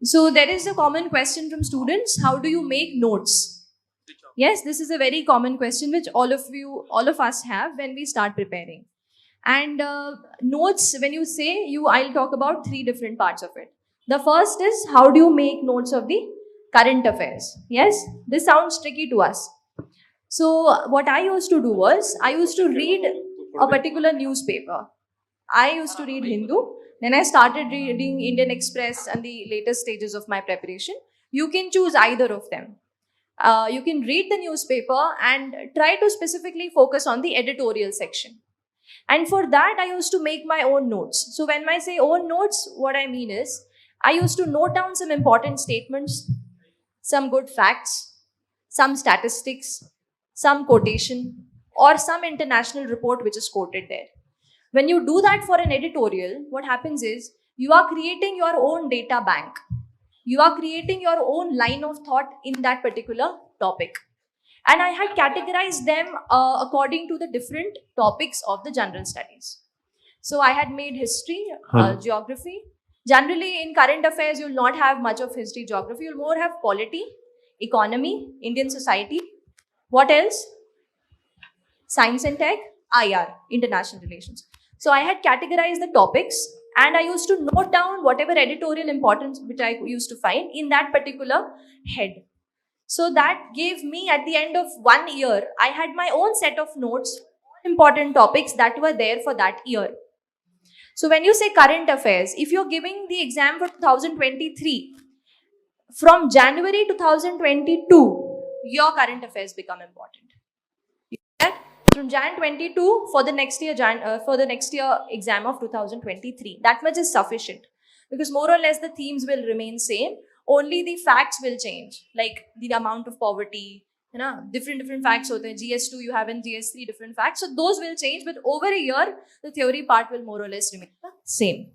So there is a common question from students: how do you make notes? Yes, this is a very common question which all of us have when we start preparing. And notes, when you say I'll talk about three different parts of it. The first is, how do you make notes of the current affairs? Yes, this sounds tricky to us. So what I used to do was, I used to read a particular newspaper. I used to read Hindu. Then I started reading Indian Express and the latest stages of my preparation. You can choose either of them. You can read the newspaper and try to specifically focus on the editorial section. And for that, I used to make my own notes. So when I say own notes, what I mean is, I used to note down some important statements, some good facts, some statistics, some quotation, or some international report which is quoted there. When you do that for an editorial, what happens is, you are creating your own data bank. You are creating your own line of thought in that particular topic. And I had categorized them according to the different topics of the general studies. So I had made history, geography. Generally, in current affairs, you'll not have much of history, geography. You'll more have polity, economy, Indian society. What else? Science and tech, IR, international relations. So I had categorized the topics, and I used to note down whatever editorial importance which I used to find in that particular head. So that gave me, at the end of 1 year, I had my own set of notes, important topics that were there for that year. So when you say current affairs, if you're giving the exam for 2023, from January 2022, your current affairs become important. You get that? From Jan 22 for the next year, exam of 2023. That much is sufficient, because more or less the themes will remain same. Only the facts will change, like the amount of poverty, different facts. So the GS2 you have in GS3 different facts. So those will change, but over a year, the theory part will more or less remain the same.